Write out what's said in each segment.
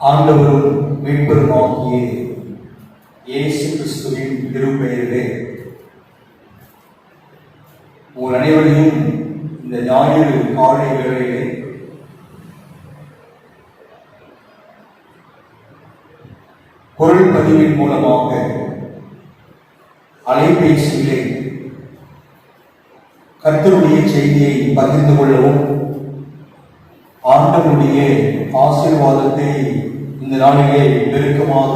ஆண்டவரும் மீட்பருமாகிய இயேசு கிறிஸ்துவின் திருப்பெயரிலே உங்கள் அனைவரையும் இந்த ஞாயிறு காலை வேளையிலே குரல் பதிவின் மூலமாக அலைபேசியிலே கர்த்தருடைய செய்தியை பகிர்ந்து கொள்ளவும், ஆண்டவருடைய ஆசீர்வாதத்தை இந்த நாளிலே நெருக்கமாக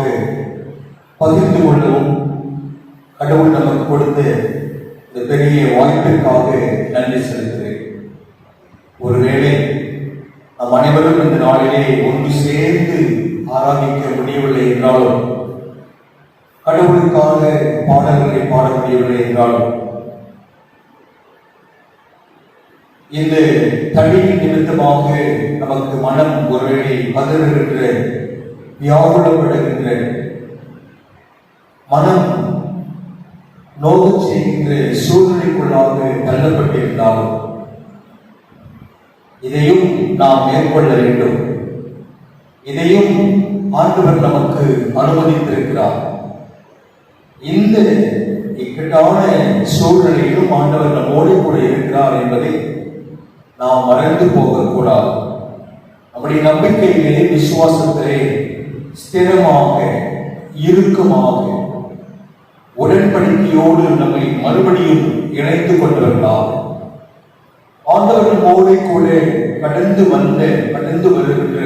பகிர்ந்து கொள்ளவும் கடவுள் நமக்கு கொடுத்த இந்த பெரிய வாய்ப்பிற்காக நன்றி செலுத்துகிறேன். ஒருவேளை நம் அனைவரும் இந்த நாளிலே ஒன்று சேர்ந்து ஆராதிக்க முடியவில்லை என்றாலும், கடவுளுக்காக பாடல்களை பாட முடியவில்லை என்றாலும், இந்த தடையின் நிமித்தமாக நமக்கு மனம் ஒருவேளை பதறுகின்ற, வியாகுலப்படுகின்ற, மனம் நோவு செய்கின்ற சூழ்நிலைக்குள்ளாக தள்ளப்பட்டிருந்தாலும் இதையும் நாம் மேற்கொள்ள வேண்டும். இதையும் ஆண்டவர் நமக்கு அனுமதித்திருக்கிறார். இந்த இக்கட்டான சூழ்நிலையிலும் ஆண்டவர் நம்மோடு கூட இருக்கிறார் என்பதை நாம் மறந்து போகக்கூடாது. அப்படி நம்பிக்கையிலே, விசுவாசத்திலே ஸ்திரமாக, இறுக்கமாக, உடன்படிக்கையோடு நம்மை மறுபடியும் இணைத்துக் கொண்டவர்களாக ஆண்டவர் நம்மோடு கூட கடந்து வருகின்ற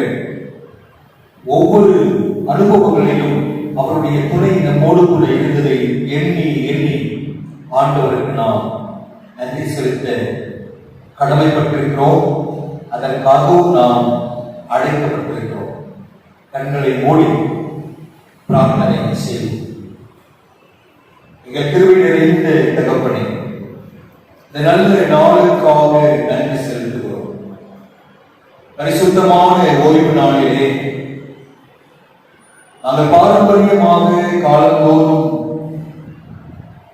ஒவ்வொரு அனுபவங்களிலும் அவருடைய துணை நம்மோடு கூட இருந்ததை எண்ணி எண்ணி ஆண்டவருக்கு நாம் நன்றி செலுத்த கடமைப்பட்டிருக்கிறோம். அதற்காகவும் நாம் அழைக்கப்பட்டிருக்கிறோம். கண்களை மூடி பிரார்த்தனை செய்வோம். எங்கள் கிருபை நிறைந்த தகப்பனே, இந்த நல்ல நாளுக்காக நன்றி செலுத்துகிறோம். பரிசுத்தமான ஓய்வு நாளிலே நாங்கள் பாரம்பரியமாக காலந்தோறும்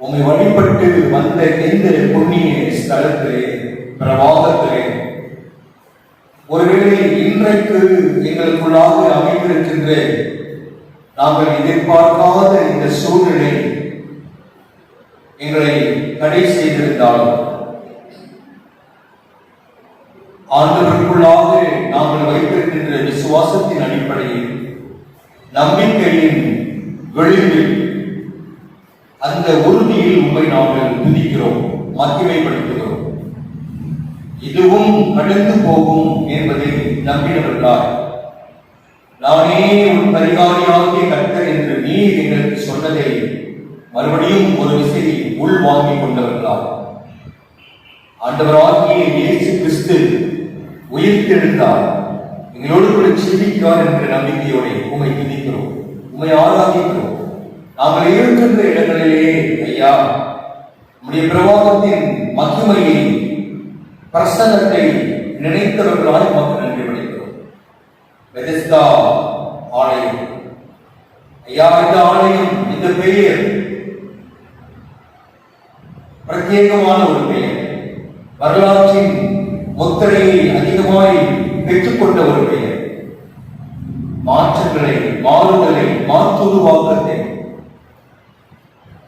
உம்மை வழிபட்டு வந்த இந்த புண்ணிய ஸ்தலத்திலே, பிரவாகத்திலே, ஒருவேளை இன்றைக்கு எங்களுக்குள்ளாக அமைந்திருக்கின்ற நாங்கள் எதிர்பார்க்காத இந்த சூழ்நிலை எங்களை தடை செய்திருந்தாலும், ஆண்டவருக்குள்ளாக நாங்கள் வைத்திருக்கின்ற விசுவாசத்தின் அடிப்படையில், நம்பிக்கையின் விளிம்பில், அந்த உறுதியில் உண்மை நாங்கள் துதிக்கிறோம், மகிமைப்படுத்துகிறோம். இதுவும் கடந்து போகும் என்பதை நம்பினவர்களாய், நானே உன் பரிகாரியாகிய கர்த்தர் என்று நீர் எங்களுக்கு சொன்னதை மறுபடியும் ஒரு விசையை உள் வாங்கிக் கொண்டவர்களாய், ஆண்டவராகிய இயேசு கிறிஸ்து உயிர்த்தெழுந்தார், எங்களோடு கூட ஜீவிக்கிறார் என்ற நம்பிக்கையோடு உம்மை துதிக்கிறோம், உம்மை ஆராதிக்கிறோம். நாங்கள் இருக்கின்ற இடங்களிலே ஐயா, நம்முடைய பிரவாகத்தின் மகிமையை, பிரசன்னத்தை நினைத்தவர்களாய் மக்கள் நன்றி படைக்கிறோம். பெதெஸ்தா ஆலயம் ஐயா, இந்த ஆலயம், இந்த பெயர் பிரத்யேகமான ஒரு பெயர், வரலாற்றின் முத்திரையை அதிகமாய் பெற்றுக்கொண்ட ஒரு பெயர், மாற்றங்களை, மாறுதலை, மாற்றுருவாக்கத்தை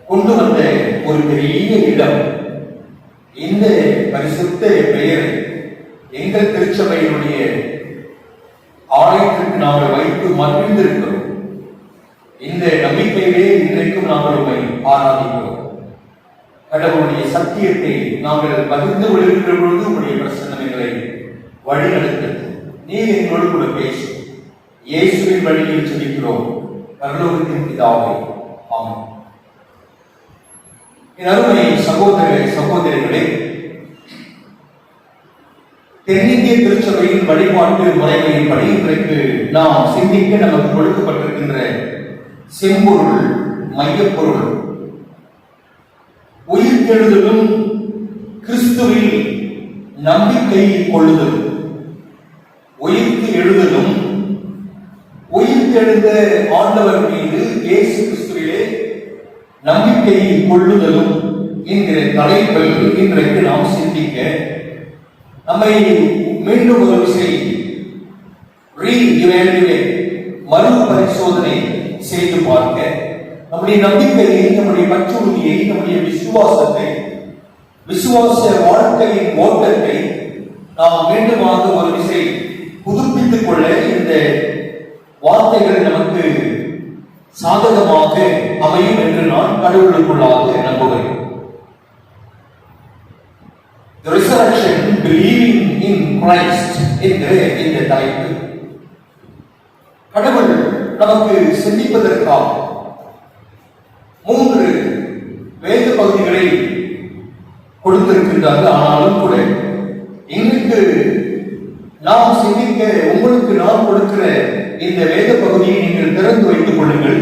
கொண்டு வந்த ஒரு பெரிய இடம். இந்த பரிசுத்த பெயரை எங்கள் திருச்சபையினுடைய ஆலயத்திற்கு நாங்கள் வைத்து மகிழ்ந்திருக்கிறோம். இந்த நம்பிக்கையிலே இன்றைக்கும் நாங்கள் உண்மை ஆராதிக்கிறோம். கடவுளுடைய சத்தியத்தை நாங்கள் பகிர்ந்து கொள்கின்ற பொழுது உங்களுடைய பிரசன்னங்களை வழி நடத்தும். நீர் எங்களோடு கூட பேசும். இயேசுவின் வழியில் செல்கிறோம் பரலோகத்தின் பிதாவே, ஆமென். என் அருமை சகோதர சகோதரிகளே, தென்னிந்திய திருச்சபையின் வழிபாட்டு முறைமையின்படி இன்றைக்கு நாம் சிந்திக்க நமக்கு கொடுக்கப்பட்டிருக்கின்ற செம்பொருள், மையப்பொருள், உயிர்த்தெழுதலும் கிறிஸ்துவில் நம்பிக்கை கொள்ளுதல். உயிர்த்து எழுதலும், உயிர்த்தெழுந்த ஆண்டவர் மீது இயேசு கிறிஸ்துவிலே நம்பிக்கை கொள்ளுதலும் என்கிற தலைப்பில் இன்றைக்கு நாம் சிந்திக்க நம்மை மீண்டும் ஒரு விசை மறு பரிசோதனை செய்து பார்க்க, நம்முடைய நம்பிக்கையை, நம்முடைய பற்றுறுதியை, நம்முடைய விசுவாசத்தை, விசுவாச வாழ்க்கையின் ஓட்டத்தை நாம் மீண்டுமாக ஒரு விசை புதுப்பித்துக் கொள்ள இந்த வார்த்தைகள் நமக்கு சாதகமாக அமையும் என்று நான் கடவுளுக்குள்ளாக நம்புகிறேன். The resurrection, believing in Christ என்ற இந்த தலைப்பு கடவுள் நமக்கு சிந்திப்பதற்காக 3 வேத பகுதிகளை கொடுத்திருக்கின்றார்கள். ஆனாலும் கூட இன்றைக்கு நாம் சிந்திக்க உங்களுக்கு நான் கொடுக்கிற இந்த வேத பகுதியை நீங்கள் திறந்து வைத்துக் கொள்ளுங்கள்.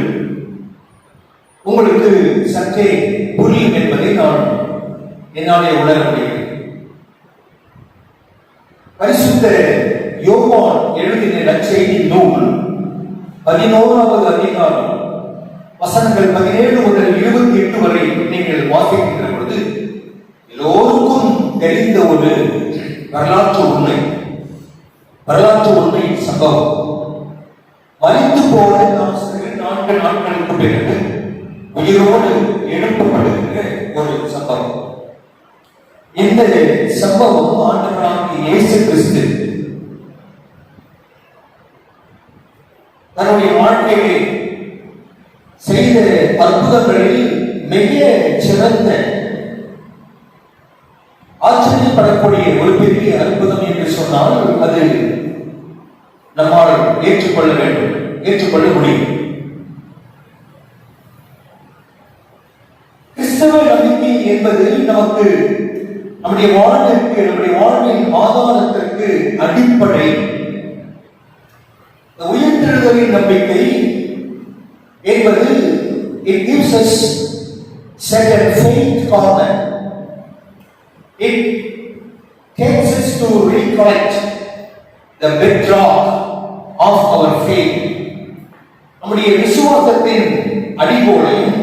உங்களுக்கு சற்றே புரியும் என்பதை நான் என்னாலே உணர முடியும். பரிசுத்த யோவான் எழுதின நற்செய்தி நூல் 11வது அதிகாரம் வசனங்கள் 17 முதல் 28 வரை நீங்கள் வாசிக்கின்ற பொழுது எல்லோருக்கும் தெரிந்த ஒரு வரலாற்று உண்மை சம்பவம். மரித்து போன 4 நாட்களுக்கு பிறகு உயிரோடு எழுப்பப்படுகின்ற ஒரு சம்பவம். இந்த சம்பவம் ஆண்டவராகிய இயேசு கிறிஸ்து தன்னுடைய வாழ்க்கையை செய்த அற்புதங்களில் மிக சிறந்த ஆச்சரியப்படக்கூடிய ஒரு பெரிய அற்புதம் என்று சொன்னால் அது நம்மால் ஏற்றுக்கொள்ள முடியும். கிறிஸ்தவ நம்பிக்கை என்பது நமக்கு நம்முடைய வாழ்வின் ஆதாரத்திற்கு அடிப்படை. உயிர்த்தெழுதலின் நம்பிக்கை என்பது it gives us certain faith corner. It takes us to recollect the bedrock of our faith. நம்முடைய விசுவாசத்தின் அடிப்படையும்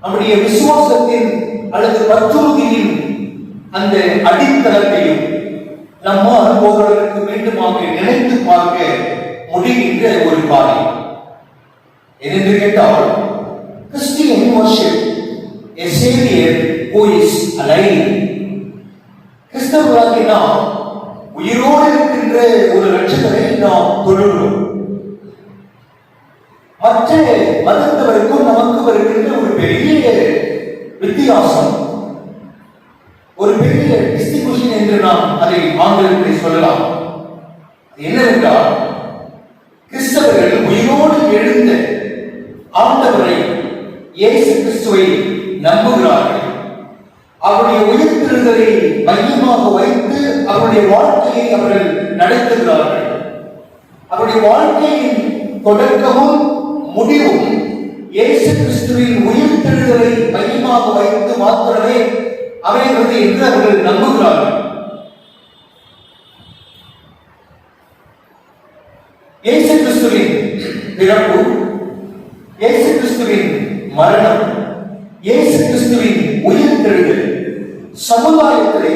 நம்முடைய விசுவாசத்தின் அல்லது பற்றுறுதியின் அந்த அடித்தளத்தையும் நம்மால் ஒருவருக்கு மீண்டுமாக நினைத்து பார்க்க முடிகின்ற ஒரு காரியம். என்று கேட்டால் Christian worship a Savior who is alive. கிறிஸ்தவர்களாகிய நாம் உயிரோடு இருக்கின்ற ஒரு இரட்சகரை நாம் தொழுகிறோம். மற்ற மதத்தவருக்கும் நமக்கு இருக்கின்ற ஒரு பெரிய வித்தியாசம், ஒரு பெரிய டிஸ்டிங்விஷன் என்று நாம் அதை ஆங்கிலத்தில் சொல்லலாம். என்னவென்றால் கிறிஸ்தவர்கள் உயிரோடு எழுந்த ஆண்டவரை இயேசு கிறிஸ்துவை நம்புகிறார்கள். அவருடைய உயிர்த்தெழுதலை மையமாக வைத்து அவருடைய வாழ்க்கையை அவர்கள் நடத்துகிறார்கள். அவருடைய வாழ்க்கையின் தொடக்கமும் முடிவும் இயேசு கிறிஸ்துவின் உயிர்த்தெழுதலை மையமாக வைத்து மாத்திரமே அமைகிறது என்று அவர்கள் நம்புகிறார்கள். இயேசு கிறிஸ்துவின் பிறப்பு, இயேசு கிறிஸ்துவின் மரணம், இயேசு கிறிஸ்துவின் உயிர்த்தெழுதல் சமுதாயத்திலே,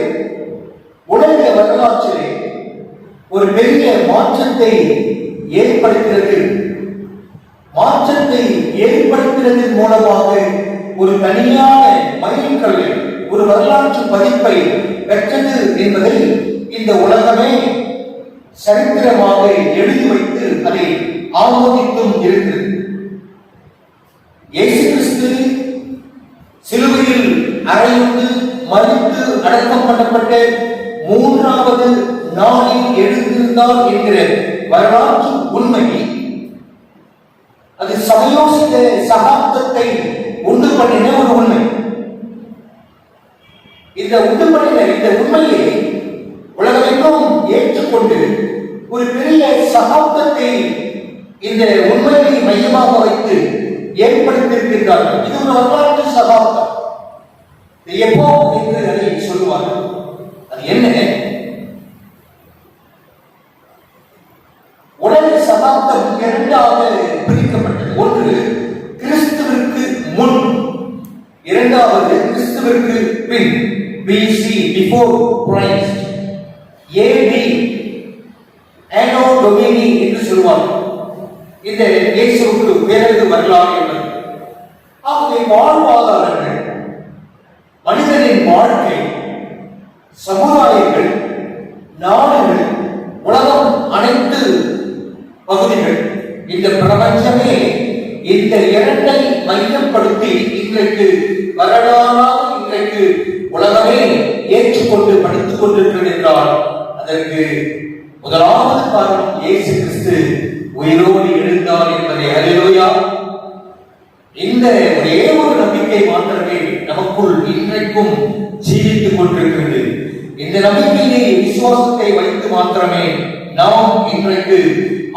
உலக வரலாற்றிலே ஒரு பெரிய மாற்றத்தை ஏற்படுத்துகிறது. மாற்றத்தை ஏற்படுத்துவதன் மூலமாக ஒரு தனியான மைல்கல்லை, ஒரு வரலாற்று பதிப்பை பெற்றது என்பதை இந்த உலகமே சரித்திரமாக எழுதி வைத்து அதை ஆமோதித்தும் இருக்கிறது. இயேசு கிறிஸ்து சிலுவையில் அறையுண்டு மரித்து அடக்கம் பண்ணப்பட்ட 3வது நாளில் எழுந்திருந்தார் என்கிற வரலாற்று உண்மை, அது சமயோசித சகாப்தத்தை உண்டு பண்ணின ஒரு உண்மை. இந்த உண்டு பண்ணின இந்த உண்மையை உலகமெங்கும் ஏற்றுக்கொண்டு ஒரு பெரிய சகாப்தத்தை இந்த உண்மையை மையமாக வைத்து ஏற்படுத்தியிருக்கிறார்கள். இது ஒரு வரலாற்று சகாப்தம். எப்போ என்று அதை சொல்லுவார்கள். அது என்ன? உலக சகாப்தம் 2ஆக பிரிக்கப்பட்டது. ஒன்று கிறிஸ்துவிற்கு முன், 2வது கிறிஸ்துவிற்கு பின், BC before Christ, AD Anno Domini என்று சொல்வார்கள். இந்த இயேசுவுக்கு வேறு வரலாறு என்பது. ஆகவே வாழ்வாதாரங்கள், மனிதனின் வாழ்க்கை, சமுதாயங்கள், நாடுகள், உலகம், அனைத்து பகுதிகள், இந்த பிரபஞ்சமே இந்த இரண்டை மையப்படுத்தி இன்றைக்கு வரலாறாக இன்றைக்கு உலகமே ஏற்றுக்கொண்டு படித்துக் கொண்டிருக்கிறது என்றால் அதற்கு முதலாவது காரணம் இயேசு கிறிஸ்து உயிரோடு எழுந்தார் என்பதை. அல்லேலூயா. இந்த ஒரே ஒரு நம்பிக்கை மாத்திரமே நமக்குள் இன்றைக்கும் ஜீவித்துக் கொண்டிருக்கிறது. இந்த நம்பிக்கையை, விசுவாசத்தை வைத்து மாத்திரமே நாம் இன்றைக்கு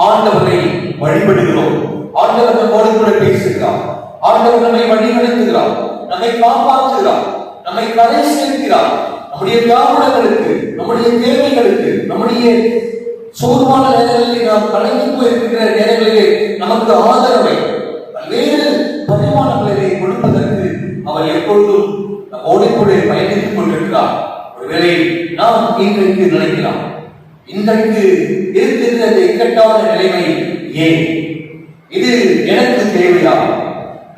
ஆண்டவரை வழிபடுகிறோம். ஆண்டவர் நம்மோடு கூட பேசுகிறார். ஆண்டவர் நம்மை வழிநடத்துகிறார், நம்மை காப்பாற்றுகிறார், நம்மை கரை சேர்க்கிறார். நம்முடைய வியாபாரங்களுக்கு, நம்முடைய தேவைகளுக்கு, நம்முடைய சோர்வான நேரங்களில் நாம் கலங்கி போயிருக்கிற நேரங்களிலே நமக்கு ஆதரவை பல்வேறு பரிமாணங்களிலே கொடுப்பதற்கு அவர் எப்பொழுதும் ஓடிக்கொண்டே பயணித்துக் கொண்டிருக்கிறார். ஒருவேளை நாம் இன்றைக்கு நினைக்கலாம், இன்றைக்கு இருக்கிற அந்த இக்கட்டான நிலைமை ஏன்? இது எனக்கு தேவையா?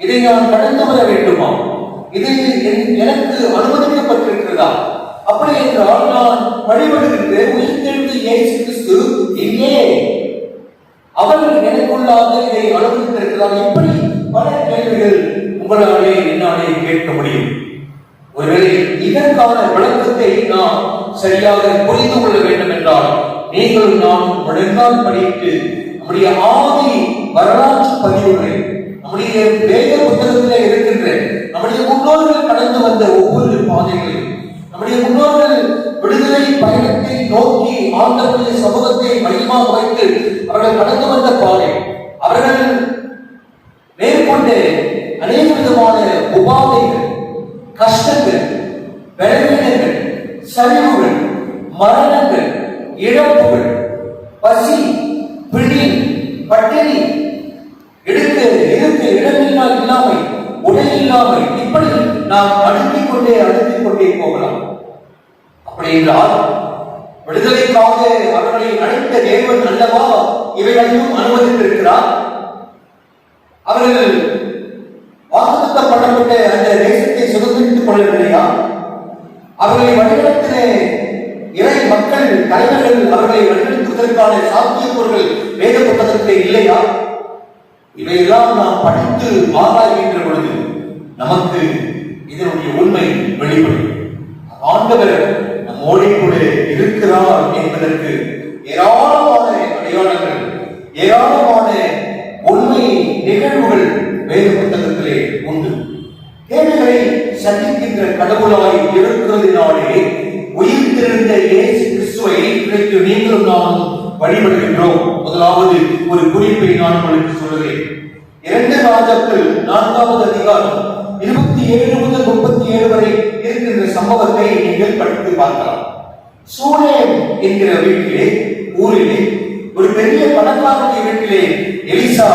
இதை நான் கடந்து வர வேண்டுமா? இது எனக்கு அனுமதிக்கப்பட்டிருக்கிறதா? அப்படி என்றால் நான் வழிபடுகின்ற உயிர்த்தெழுந்த இயேசு கிறிஸ்து எங்கே? அவர் எனக்குள்ளாக இதை அனுமதித்திருக்கிறார். இப்படி பல கேள்விகள் உங்களாலே என்னாலே கேட்க முடியும். ஒருவேளை இதற்கான விளக்கத்தை நாம் சரியாக புரிந்து கொள்ள வேண்டும் என்றால் நீங்களும் நானும் முழங்கால் படித்து நம்முடைய ஆதி வரலாற்று பதிவுகளை, நம்முடைய வேத புத்தகத்திலே இருக்கின்ற நம்முடைய முன்னோர்கள் கடந்து வந்த ஒவ்வொரு பாதைகளையும், நம்முடைய முன்னோர்கள் விடுதலை பயணத்தை நோக்கி ஆண்டவருடைய சமூகத்தை மையமாக வைத்து அவர்கள் கடந்து வந்த பாதை, அவர்கள் மேற்கொண்ட அநேக விதமான உபாதைகள், கஷ்டங்கள், பலவீனங்கள், சரிவுகள், மரணங்கள், இழப்புகள், பசி, பிடி, பட்டினி, எடுக்க இடமில்லா இல்லாமை, உடை இல்லாமை, இப்படி நாம் அடுக்கிக் கொண்டே போகலாம். அப்படி என்றால் விடுதலைக்காக அவர்களை அழைத்த தேவன் அல்லவா இவைகளையும் அனுமதித்திருக்கிறார்? அவர்கள் வாக்குத்தத்தப்படப்பட்ட அந்த தேசத்தை சுதந்திரித்துக் கொள்ளவில்லையா? அவர்களை வழிநடத்தின இறை மக்கள், தலைவர்கள் அவர்களை வழிநடத்துவதற்கான சாத்தியக்கூறுகள் வேத புத்தகத்திலே இல்லையா? இவையெல்லாம் நாம் படித்து ஆராய்கின்ற பொழுது நமக்கு இதனுடைய உண்மை வெளிப்படும். ஆண்டவர் நம்மோடு கூட இருக்கிறார் என்பதற்கு ஏராளமான அடையாளங்கள், ஏராளமான உண்மை நிகழ்வுகள் வேத புத்தகத்திலே உண்டு. தேவைகளை சந்திக்கின்ற கடவுளாய் இருக்கிறதினாலே உயிர்த்தெழுந்த இயேசு கிறிஸ்துவை இன்றைக்கு நீங்களும் நானும் வழிபடுகின்றோம். முதலாவது ஒரு குறிப்பை நான் உங்களுக்கு சொல்கிறேன். 2 ராஜாக்கள் 4வது அதிகாரம் 27 முதல் 37 வரை இருக்கின்ற சம்பவத்தை நீங்கள் படித்து பார்க்கலாம். சூனேம் என்கிற வீட்டிலே, ஊரிலே ஒரு பெரிய பணக்காரனுடைய வீட்டிலே எலிசா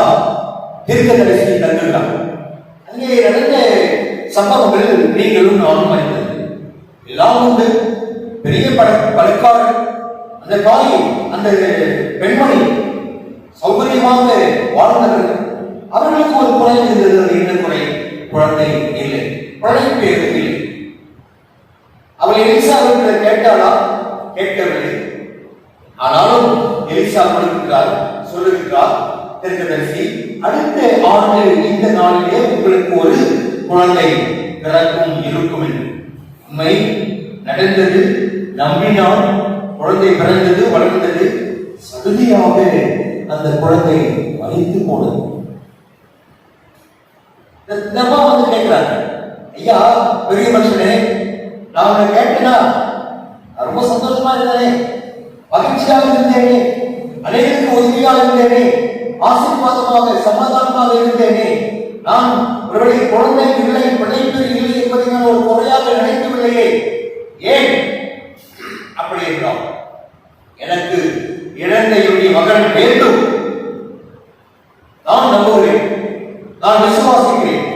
தீர்க்கதரிசி தங்குகிறார். அங்கே நடந்த சம்பவங்கள் நீங்களும் நானும் அறிந்தது. எல்லாம் உண்டு. பெரிய பணக்காரன், அந்த தாய், அந்த பெண்மணி சௌகரியமாக வாழ்ந்தவர்கள். அவர்களுக்கு ஒரு குறை இருந்தது. அது என்ன குறை? குழந்தை இல்லை, குழந்தை பேர் இல்லை. அவள் எலிசா அவர்களை கேட்டாளா? கேட்கவில்லை. ஆனாலும் எலிசா கொடுக்கிறார், சொல்லுகிறார் தீர்க்கதரிசி, அடுத்த ஆண்டு இந்த நாளிலே உங்களுக்கு ஒரு குழந்தை பிறக்கும் இருக்கும் என்று. உண்மை நடந்தது. நம்பினான். குழந்தை பிறந்தது, வளர்ந்தது. சடுதியாக அந்த குழந்தை மரித்து போனது. வந்து கேட்கிறாங்க, ஐயா பெரிய மனுஷனே, நான் கேட்டேனா? ரொம்ப சந்தோஷமா இருந்தேனே, மகிழ்ச்சியாக இருந்தேனே, அனைவருக்கு உதவியாக இருந்தேனே, ஆசீர்வாதமாக சமாதானமாக இருந்தேனே. நான் ஒருவரை குழந்தை இல்லை, பிழைப்பு இல்லை என்பதை நான் ஒரு குறையாக நினைக்கவில்லையே. ஏன் அப்படி என்றால், எனக்கு இழந்த என்னுடைய மகன் வேண்டும். நான் நம்புகிறேன், நான் விசுவாசிக்கிறேன்.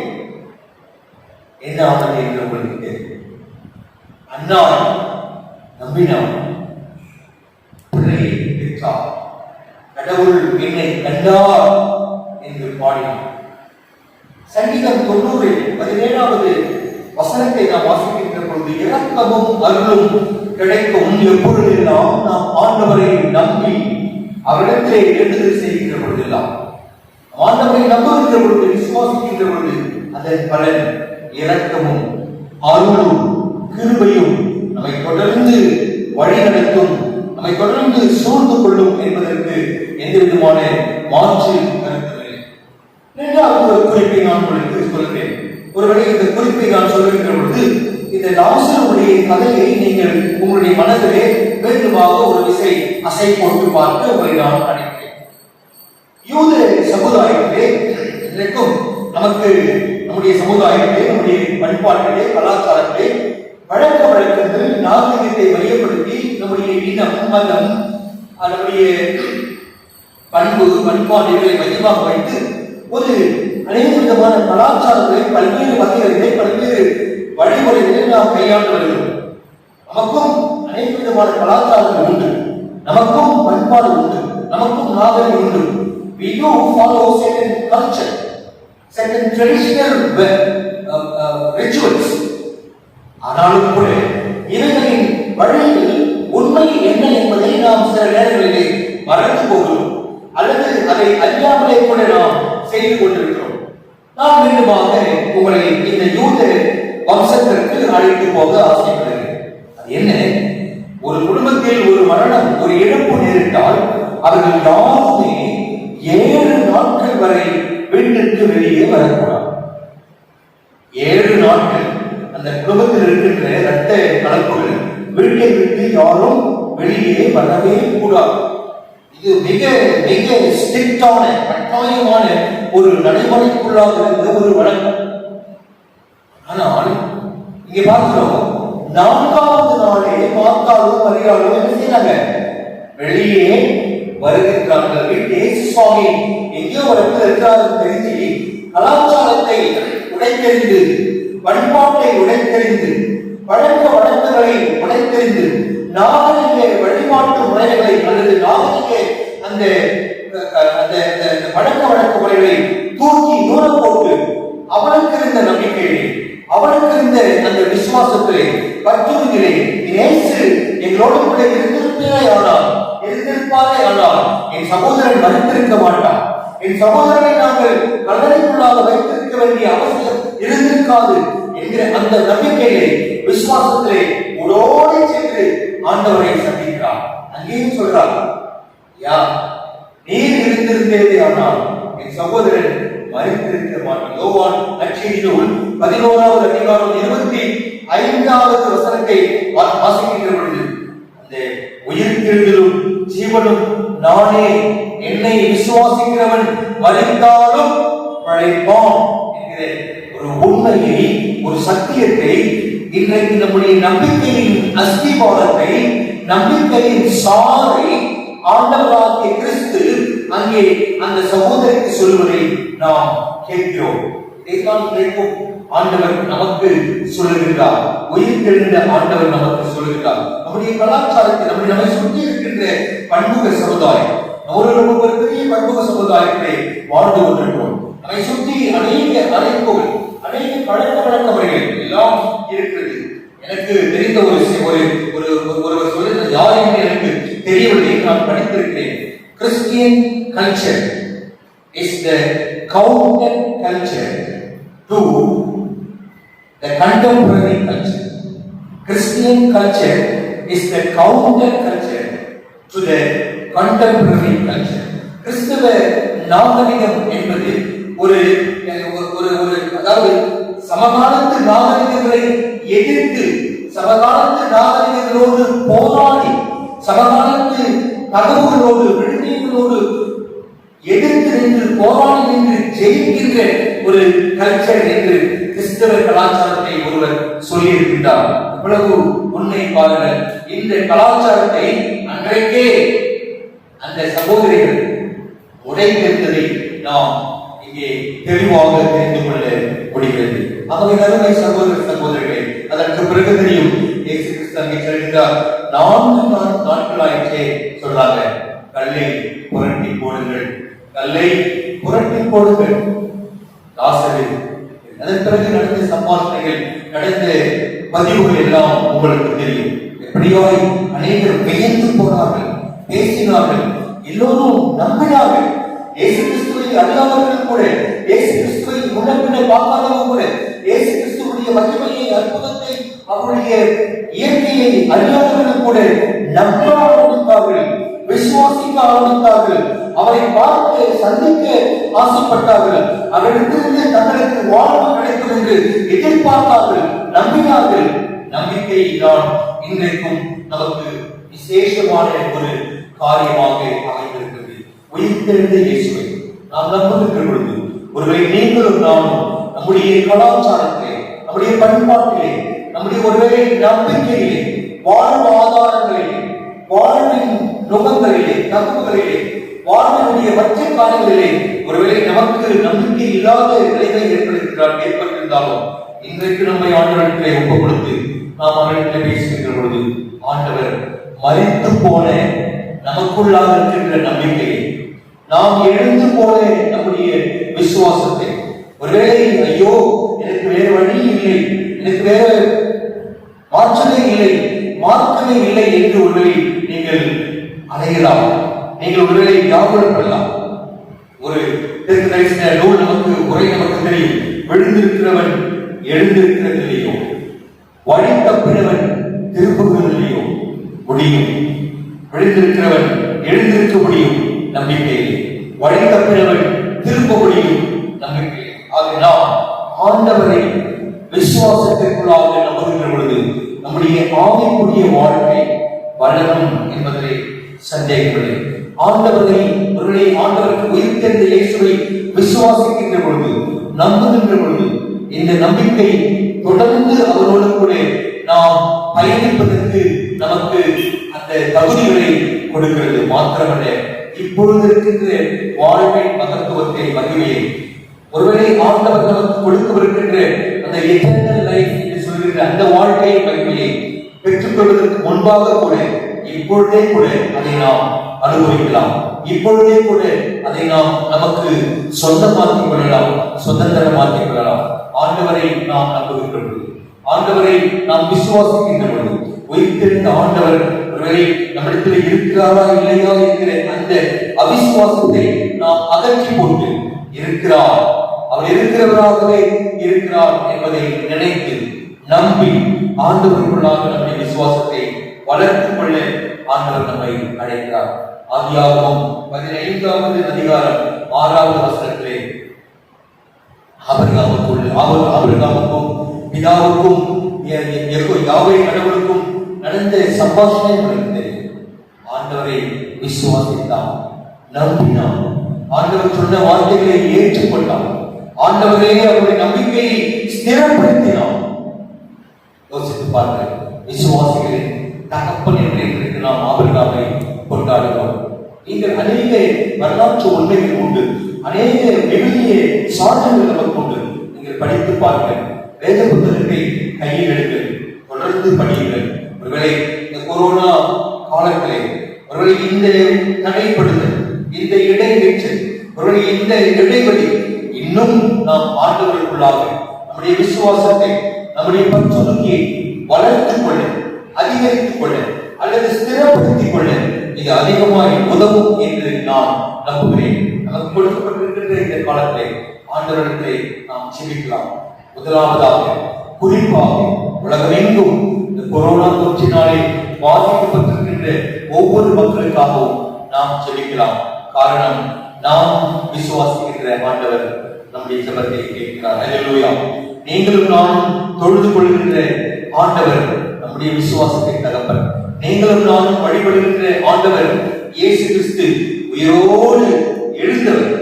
என்ன ஆனது என்று உங்களுக்கு தெரியும். அண்ணா நம்பினான், பிள்ளையை பெற்றார். கடவுள் என்னை கண்டார் என்று பாடினார். சங்கீதம் 90:17 வசனத்தை நாம் வாசிக்கின்ற பொழுது, இரக்கமும் அருளும் கிடைக்கும் எப்பொழுதெல்லாம் நாம் ஆண்டவரை நம்பி அவரிடத்திலே வேண்டுதல் செய்கின்ற பொழுதெல்லாம், ஆண்டவரை நம்புகின்ற பொழுது, விசுவாசிக்கின்ற பொழுது, அதன் பலன் இரக்கமும் அருளும் கிருபையும் நம்மை தொடர்ந்து வழி நடத்தும், நம்மை தொடர்ந்து சூழ்ந்து கொள்ளும் என்பதற்கு எந்த விதமான மாற்று கருத்துமில்லை. இரண்டாவது ஒரு குறிப்பை நான் உங்களுக்கு சொல்கிறேன். ஒருவேளை இந்த குறிப்பை நான் சொல்லுகின்ற பொழுது, இந்த லாசருடைய கதையை நீங்கள் உங்களுடைய மனதிலே வேண்டுமாக ஒரு விசை அசை போட்டு பார்த்து உங்களை நான் அழைக்கிறேன். யூத சமுதாயத்திலே இன்றைக்கும் நமக்கு, நம்முடைய சமுதாயத்திலே, நம்முடைய பண்பாட்டிலே, கலாச்சாரத்திலே பழக்க வழக்கங்கள் நாகரிகத்தை மையப்படுத்தி நம்முடைய இனம், மதம், நம்முடைய பண்பு பண்பாடுகளை மையமாக வைத்து ஒரு அனைத்து விதமான கலாச்சாரங்களை, பல்வேறு வகைகளிலே, பல்வேறு வழிமுறைகளை நாம் கையாண்டு வருகிறோம். நமக்கும் அனைத்து விதமான கலாச்சாரங்கள் உண்டு, நமக்கும் பண்பாடு உண்டு, நமக்கும் நாகரிகம் உண்டு. We do follow certain culture, certain traditional rituals. ஆனாலும் கூட இவைகளின் வழியில் உண்மை என்ன என்பதை நாம் சில நேரங்களிலே மறந்து போகிறோம், அல்லது அதை அறியாமலே கூட நாம் செய்து கொண்டிருக்கிறோம். நான் மீண்டுமாக உங்களை இந்த யூத வம்சத்திற்கு அழைத்து போக ஆசைப்படுகிறேன். அது என்ன? ஒரு குடும்பத்தில் ஒரு மரணம், ஒரு இழப்பு நேரிட்டால் அவர்கள் யாருமே 7 நாட்கள் வரை வீட்டிற்கு வெளியே வரக்கூடாது. 7 நாட்கள் அந்த குடும்பத்தில் இருக்கின்ற இரத்த கலப்புகள் வீட்டை விட்டு யாரும் வெளியே வரவே கூடாது. இது மிக மிக ஸ்ட்ரிக்டான, கட்டாயமான ஒரு நடைமுறைக்குள்ளாக இருந்த ஒரு வழக்கம். ஆனால் இங்கே பார்க்கிறோம், 4வது நாளே மார்த்தாலும் மரியாளும் என்ன செய்யறாங்க? வெளியே வருகின்றார்கள். இயேசு சுவாமி எங்கேயோ ஒரு இடத்துல இருக்கிறார்கள் தெரிஞ்சு, கலாச்சாரத்தை உடைத்தெறிந்து, பண்பாட்டை உடைத்தெறிந்து, பழக்க வழக்கங்களை உடைத்தெறிந்து, நாகரிக வழிபாட்டு முறைகளை அல்லது நாகரிக அந்த பழக்க வழக்க முறைகளை தூக்கி தூரம் போட்டு, அவனுக்கு இருந்த நம்பிக்கையிலே, அவனுக்கு இருந்த அந்த விசுவாசத்திலே, பற்றுவதிலே, இயேசு எங்களோடு கூட இருந்திருப்பாரே ஆனால் என் சகோதரன் மறைத்திருக்க மாட்டான், என் சகோதரனை நாங்கள் கல்லறைக்குள்ளாக வைத்திருக்க வேண்டிய அவசியம் இருந்திருக்காது என்கிற அந்த நம்பிக்கையிலே, விசுவாசத்திலே உடோடு சென்று ஆண்டவரை சந்திக்கிறார். அங்கேயும் சொல்றார், யா நீர் இருந்திருந்தே ஆனால் என் சகோதரன் மறைத்திருக்க மாட்டான். யோவான் நற்செய்தி நூல் 11வது அதிகாரம் 25வது வசனத்தை வாசிக்கின்ற பொழுது, அந்த உயிர்த்தெழுதலும் ஜீவனும் நானே, என்னை விசுவாசிக்கிறவன் மரித்தாலும் பிழைப்பான் என்கிற ஒரு உண்மையை, ஒரு சத்தியத்தை, இன்றைக்கு நம்முடைய நம்பிக்கையின் அஸ்திபாரத்தை, நம்பிக்கையின் சாரை ஆண்டவராகிய கிறிஸ்து அங்கே அந்த சகோதரிக்கு சொல்வதை நாம் கேட்கிறோம். இதைத்தான் இன்றைக்கும் ஆண்டவர் நமக்கு சொல்லுகிறார். உயிர்த்தெழுந்த ஆண்டவர் நமக்கு சொல்லுகிறார். நம்முடைய கலாச்சாரத்தை, நம்மை சுற்றி இருக்கின்ற பன்முக சமுதாயம், ஒரு பெரிய பன்முக சமுதாயத்தை வாழ்ந்து கொண்டிருக்கிறோம். நம்மை சுற்றி அநேக அழைப்புகள், அநேக பழக்க வழக்க முறைகள் எல்லாம் இருக்கிறது. எனக்கு தெரிந்த ஒருவர் சொல்லுகிற, யார் என்று எனக்கு தெரியவில்லை, நான் படித்திருக்கிறேன். Christian culture is the counter culture to the contemporary culture. Christian culture is the counter culture to the contemporary culture. கிறிஸ்தவ நாகரிகம் என்பது ஒரு அதாவது சமகாலத்து நாகரிகங்களை எதிர்த்து, சமகாலத்து நாகரிகங்களோடு போராடி, சமகாலத்து கதவுகளோடு, விழுந்தீங்களோடு எதிர்த்து நின்று, போராடி நின்று ஜெயிக்கின்ற ஒரு கல்ச்சர் என்று கிறிஸ்தவ கலாச்சாரத்தை ஒருவர் சொல்லி இருக்கின்றார். இவ்வளவு உண்மை பாருங்கள். இந்த கலாச்சாரத்தை அன்றைக்கே அந்த சகோதரிகள் உடைத்தெடுத்ததை நாம் இங்கே தெளிவாக தெரிந்து கொள்ள முடிகிறது. ஆகவே அருமை சகோதரர்களே, அதற்கு பிறகு தெரியும், இயேசு கிறிஸ்து அங்கே சொல்கிறார், 4 நாட்களாயிற்றே சொல்றாங்க, கல்லை புரட்டி போடுங்கள், கல்லை புரட்டி போடுங்கள். லாசரு அதன் பிறகு நடந்த சம்பாஷணைகள், நடந்த பதிவுகள் எல்லாம் உங்களுக்கு தெரியும். எப்படியாய் அநேகர் வியந்து போனார்கள், பேசினார்கள், எல்லோரும் நம்பினார்கள். இயேசு கிறிஸ்துவை அறியாதவர்கள் கூட, இயேசு கிறிஸ்துவை முன்னப்பின்ன பார்க்காதவர்கள் கூட, இயேசு கிறிஸ்துவுடைய மகிமையை, அற்புதத்தை, அவருடைய இயற்கையை அறியாதவர்கள் கூட நம்ப ஆரம்பித்தார்கள், விசுவாசிக்க ஆரம்பித்தார்கள். அவரை பார்த்து சந்திக்க ஆசைப்பட்டார்கள். அவரிடத்திலிருந்து தங்களுக்கு வாழ்வு கிடைக்கும் என்று எதிர்பார்த்தார்கள், நம்பினார்கள். நம்பிக்கை தான் இன்றைக்கும் நமக்கு விசேஷமான ஒரு காரியமாக அமைந்திருக்கிறது. உயிர்த்தெழுந்த இயேசுவை நாம் நம்புகின்ற பொழுது, ஒருவேளை நீங்களும் நானும் நம்முடைய கலாச்சாரத்திலே, நம்முடைய பண்பாட்டிலே, நம்முடைய ஒருவேளை நம்பிக்கையிலே, வாழ்வு ஆதாரங்களிலே, வாழ்வின் நுகங்களிலே, தகுப்புகளிலே, வாழ்வினுடைய மற்ற காரியங்களிலே ஒருவேளை நமக்கு நம்பிக்கை இல்லாத நிலைமை ஏற்பட்டிருந்தாலும், இன்றைக்கு நம்மை ஆண்டவரிடத்திலே ஒப்புக் கொடுத்து நாம் அவரிடத்திலே பேசுகின்ற பொழுது, ஆண்டவர் மரித்து போன நமக்குள்ளாக இருக்கின்ற நம்பிக்கையை, நாம் எழுந்து போன நம்முடைய விசுவாசத்தை, ஒருவேளை ஐயோ எனக்கு வேறு வழி இல்லை, எனக்கு வேறு மாற்றமே இல்லை, மாற்றமே இல்லை என்று ஒருவேளை நீங்கள் அடையலாம். நீங்கள் ஒருவேளை ஞாபகப்படலாம். ஒரு தெற்கு தரிசன நூல் நமக்கு உரை நமக்கு தெரியும். விழுந்திருக்கிறவன் எழுந்திருக்கிறதில்லையோ, வழி தப்பினவன் திருப்புகிறதில்லையோ முடியும். விழுந்திருக்கிறவன் எழுந்திருக்க முடியும் நம்பிக்கையில், வழி தப்பினவன் திருப்ப முடியும் நம்பிக்கையில். ஆக நாம் ஆண்டவரை விசுவாசத்திற்குள்ளாக நம்புகின்ற பொழுது நம்முடைய ஆவிக்குரிய வாழ்க்கை வளரும் என்பதை சந்தேகமில்லை. ஆண்டவரை ஒருவரை ஆண்டவருக்கு உயிர்த்தெழுந்த இயேசுவை விசுவாசிக்கின்ற பொழுது, நம்புகின்ற பொழுது, இந்த நம்பிக்கை தொடர்ந்து அவரோடு கூட நாம் பயணிப்பதற்கு நமக்கு அந்த தகுதிகளை கொடுக்கிறது. மாத்திரமல்ல, இப்பொழுது இருக்கின்ற வாழ்வின் மகத்துவத்தை, மகிமையை, ஒருவேளை ஆண்டவர் நமக்கு கொடுக்கவிருக்கின்ற அந்த எட்டர்னல் லைஃப் என்று சொல்கின்ற அந்த வாழ்க்கையை, மகிமையை பெற்றுக்கொள்வதற்கு முன்பாக கூட இப்பொழுதே கூட அதை நாம் அனுபவிக்கலாம். இப்பொழுதே கூட அதை நாம் நமக்கு சொந்தமாக்கிக் கொள்ளலாம், சுதந்திரமாக்கிக் கொள்ளலாம். ஆண்டவரை நாம் நம்புகின்ற பொழுது, ஆண்டவரை நாம் விசுவாசிக்கின்ற பொழுது, உயிர்த்தெழுந்த ஆண்டவர் ஒருவேளை நம்மிடத்தில் இருக்கிறாரா இல்லையா என்கிற அந்த அவிசுவாசத்தை நாம் அகற்றி போட்டு, இருக்கிறார், அவர் இருக்கிறவராகவே இருக்கிறார் என்பதை நினைத்து நம்பி ஆண்டவருக்குள்ளாக நம்முடைய விசுவாசத்தை வளர்த்துக் கொள்ள ஆண்டவர் நம்மை அழைக்கிறார். ஆதியாகமம் 15வது அதிகாரம் 6வது வசனத்திலே ஆபிரகாமுக்கும் பிதாவுக்கும் யாவே கடவுளுக்கும் நடந்த சம்பாஷணை நமக்கு தெரியும். ஆண்டவரை விசுவாசித்தான், நம்பினான், ஆண்டவர் சொன்ன வார்த்தைகளை ஏற்றுக்கொண்டான், ஆண்டவரே அவருடைய நம்பிக்கையை ஸ்திரப்படுத்தினான். யோசித்து பாருங்கள், விசுவாசிகளின் தகப்பன் என்று இன்றைக்கு நாம் ஆபிரகாமை கொண்டாடுகிறோம். நீங்கள் அநேக வரலாற்று உண்மைகள் உண்டு, அநேக எழுதிய சான்றுகள் நமக்கு உண்டு. நீங்கள் படித்து பாருங்கள், வேத புத்தகத்தை கையில் எடுங்கள், தொடர்ந்து படியுங்கள். ஒருவேளை இந்த கொரோனா காலத்திலே, ஒருவேளை இந்த தடைப்படுதல், இந்த இடைவெற்றல், ஒருவேளை இந்த இடைவெளி இன்னும் நாம் ஆண்டவருக்குள்ளாக நம்முடைய விசுவாசத்தை, நம்முடைய பற்றுறுதியை வளர்த்துக் கொள்ள, அதிகரித்துக் கொள்ள அல்லது ஸ்திரப்படுத்திக் கொள்ள இது அதிகமாய் உதவும் என்று நான் நம்புகிறேன். நமக்கு கொடுக்கப்பட்டிருக்கின்ற இந்த காலத்தை ஆண்டவரிடத்தை நாம் ஜெபிக்கலாம். முதலாவதாக, குறிப்பாக உலகமெங்கும் இந்த கொரோனா தொற்றினாலே பாதிக்கப்பட்டிருக்கின்ற ஒவ்வொரு மக்களுக்காகவும் நாம் ஜெபிக்கலாம். காரணம், நாம் விசுவாசிக்கின்ற ஆண்டவர் நம்முடைய ஜெபத்தை கேட்கிறார். அல்லேலூயா. நீங்களும் நானும் தொழுது கொள்கின்ற ஆண்டவர் நம்முடைய விசுவாசத்தை தகப்பன். நீங்களும் நானும் வழிபடுகின்ற ஆண்டவர் இயேசு கிறிஸ்து உயிரோடு எழுந்தவர்,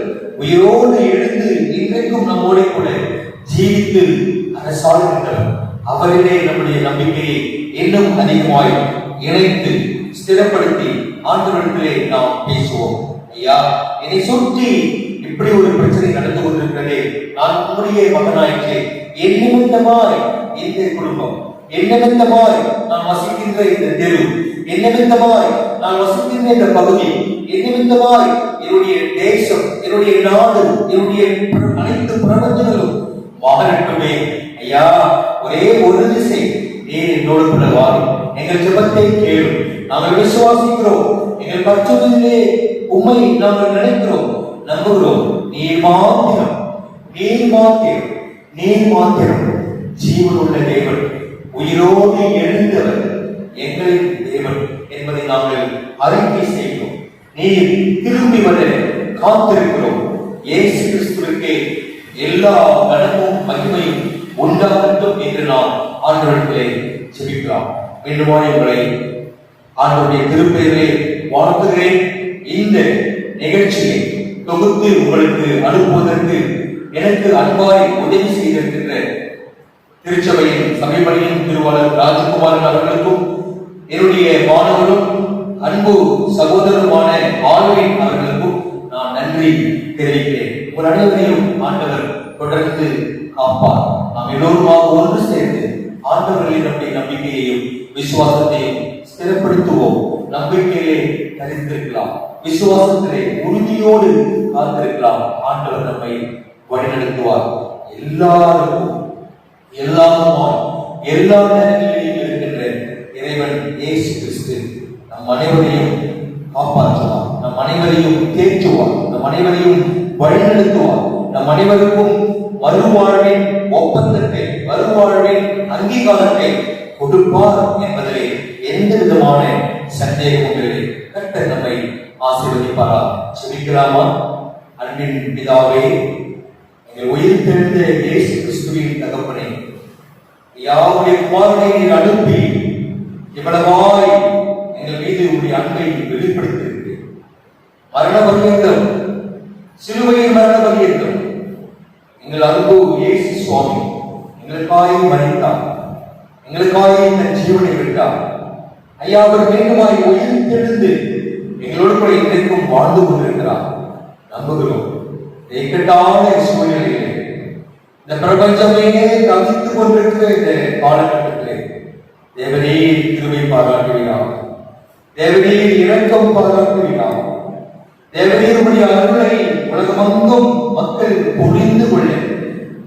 உயிரோடு எழுந்து இன்றைக்கும் நம்மோட கூட ஜீவித்து அரசாளுகின்றவர். அவரிலே நம்முடைய நம்பிக்கையை இன்னும் அதிகமாய் இணைத்து ஸ்திரப்படுத்தி ஆண்டவரிடத்திலே நாம் பேசுவோம். ஐயா, என்னை சுற்றி இப்படி ஒரு பிரச்சனை நடந்து கொண்டிருக்கிறதே, நான் உங்களுடைய மகனாயிற்றே, என் நிமித்தமாய் இந்த குடும்பம், என் நிமித்தமாய் நான் வசிக்கின்ற இந்த தெரு, என் நிமித்தமாய் நான் வசிக்கின்ற இந்த பகுதி, என் நிமித்தமாய் என்னுடைய தேசம், என்னுடைய நாடு, என்னுடைய அனைத்து பிரபஞ்சங்களும் மாறட்டுமே. ஐயா, ஒரே ஒரு திசை, நீர் என்னோடு கூட வாரும். எங்கள் ஜெபத்தை கேளும். நாங்கள் விசுவாசிக்கிறோம். எங்கள் பச்சதிலே உம்மை நாங்கள் நினைக்கிறோம், நம்புகிறோம். நீர் மாத்திரம், நீர் மாத்திரம், நீர் மாத்திரம் ஜீவனுள்ள தேவன், உயிரோடு எழுந்தவர், எங்களின் தேவன் என்பதை நாங்கள் அறிக்கை செய்கிறோம். நீர் திரும்பி வர காத்திருக்கிறோம். இயேசு கிறிஸ்துவுக்கே எல்லா கனமும் மகிமையும் உண்டாகட்டும் என்று நாம் ஆண்டவர்களே ஜெபிக்கலாம். மீண்டுமாய் உங்களை ஆண்டவருடைய திருப்பெயரை வாழ்த்துகிறேன். இந்த நிகழ்ச்சியை தொகுத்து உங்களுக்கு அனுப்புவதற்கு எனக்கு அன்பாய் உதவி செய்திருக்கின்ற திருச்சபையின் சபைப்பணியின் திருவாளர் ராஜகுமாரன் அவர்களுக்கும், என்னுடைய மாணவரும் அன்பு சகோதரருமான ஆல்வின் அவர்களுக்கும் நான் நன்றி தெரிவிக்கிறேன். உங்கள் அனைவரையும் ஆண்டவர் தொடர்ந்து காப்பார். நாம் எல்லோருமாக ஒன்று சேர்ந்து ஆண்டவர்களின் நம்முடைய நம்பிக்கையையும் விசுவாசத்தையும் ஸ்திரப்படுத்துவோம். நம்பிக்கையிலே தரித்திருக்கலாம், விசுவாசத்திலே உறுதியோடு காத்திருக்கலாம். ஆண்டவர் நம்மை வழிநடத்துவார். எல்லாருக்கும் எல்லாருமாய் எல்லா நேரங்களிலும் இருக்கின்ற இறைவன் இயேசு கிறிஸ்து நம் அனைவரையும் காப்பாற்றுவார், நம் அனைவரையும் தேற்றுவார், நம் அனைவரையும் வழிநடத்துவார். நம் அனைவருக்கும் மறுவாழ்வின் ஒப்பந்தத்தை, மறுவாழ்வின் அங்கீகாரத்தை கொடுப்பார் என்பதிலே எந்த விதமான சந்தேகமும் இல்லை. கர்த்தர் நம்மை ஆசீர்வதிப்பாரா? செபிக்கலாமா? அன்பின் பிதாவே, எங்கள் உயிர் தெழுந்த இயேசு கிறிஸ்துவின் தகப்பனே, யாவுடைய குமாரனை நீர் அனுப்பி இவ்வளவாய் எங்கள் மீது உடைய அன்பை வெளிப்படுத்தியிருக்கு. மரண பரியந்தம், சிலுவையின் மரண பரியந்தம் எங்கள் அன்பு இயேசு சுவாமி எங்களுக்காய் மரித்தார், எங்களுக்காய் தன் ஜீவனை விட்டார். ஐயா, அவர் மீண்டுமாய் உயிர் தெழுந்து எங்களோடு கூட இன்றைக்கும் வாழ்ந்து கொண்டிருக்கிறார். நம்புகிறோம். இக்கட்டான சூழ்நிலையிலே இந்த பிரபஞ்சமே தவித்துக் கொண்டிருக்கிற இந்த காலகட்டத்திலே தேவனீர் கிருபை பாராட்டுவீராக, தேவனீர் இரக்கம் பாராட்டுவீராக, தேவனீருடைய அருளை உலகமெங்கும் மக்கள் புரிந்து கொள்ள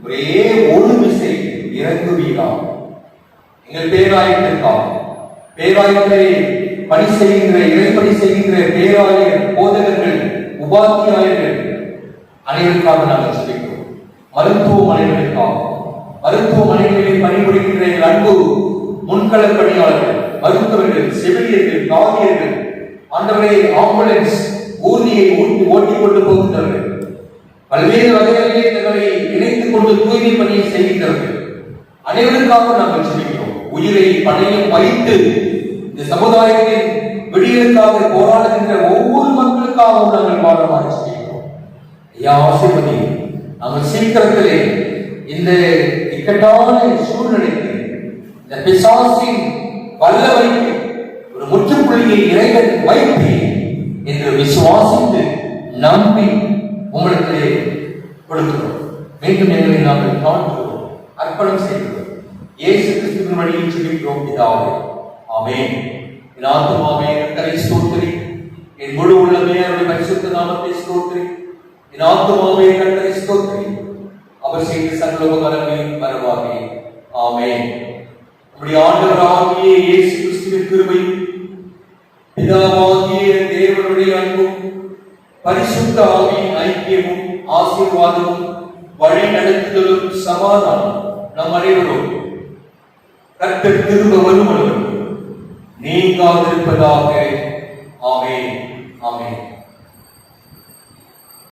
ஒரே ஒரு விசை இறங்குவீராக. எங்கள் பேராயத்திற்காக, பேராயத்தை பணி செய்கின்ற, இறைப்பணி செய்கின்ற பேராயர், போதகர்கள், உபாத்தியாயர்கள் அனைவருக்காக நாங்கள் சொல்லிக்கிறோம். மருத்துவமனைகளுக்காக, மருத்துவமனைகளில் பணிபுரிகின்ற எங்கள் அன்பு முன்கள பணியாளர்கள், மருத்துவர்கள், செவிலியர்கள், காவியர்கள், ஆண்டவரே ஆம்புலன்ஸ் ஊர்தியை ஓட்டிக் கொண்டு போகின்றவர்கள், பல்வேறு வகைகளிலே தங்களை இணைத்துக் கொண்டு தூய்மை பணியை செய்கின்றவர்கள் அனைவருக்காக நாங்கள் சொல்லிக்கிறோம். உயிரை பணையம் வைத்து இந்த சமுதாயத்தின் விடியலுக்காக போராடுகின்ற ஒவ்வொரு மக்களுக்காகவும் நாங்கள் பாடமாக சொல்லிக்கிறோம். ஐயா, ஆசீர்வதி. நாங்கள் சீக்கிரத்திலே இந்த இக்கட்டான சூழ்நிலைக்கு, இந்த பிசாசின் வல்லமைக்கு ஒரு முற்றுப்புள்ளியை இறைவன் வைத்து என்று விசுவாசித்து நம்பி உங்களுக்கு கொடுக்கிறோம். மீண்டும் எங்களை நாங்கள் காண்கிறோம், அர்ப்பணம் செய்கிறோம். இயேசு கிறிஸ்துவின் வழியில் சொல்லிக்கிறோம் பிதாவே, ஆமென். என் ஆத்துமாவே கர்த்தரை ஸ்தோத்திரி, என் முழு உள்ளமே அவருடைய பரிசுத்த நாமத்தை ஸ்தோத்திரி. என் ஆத்துமாவே கர்த்தரை ஸ்தோத்திரி, அவர் செய்த சகல உபகாரங்களையும் மறவாதே. ஆமென். நம்முடைய ஆண்டவராகிய இயேசு கிறிஸ்துவின் கிருபையும், பிதாவாகிய தேவனுடைய அன்பும், பரிசுத்த ஆவியின் ஐக்கியமும், ஆசீர்வாதமும், வழி நடத்துதலும், சமாதானம் நம் அனைவரும் கர்த்தர் திரும்ப வருமளவும் நீங்காதிருப்பதாக. ஆமென், ஆமென்.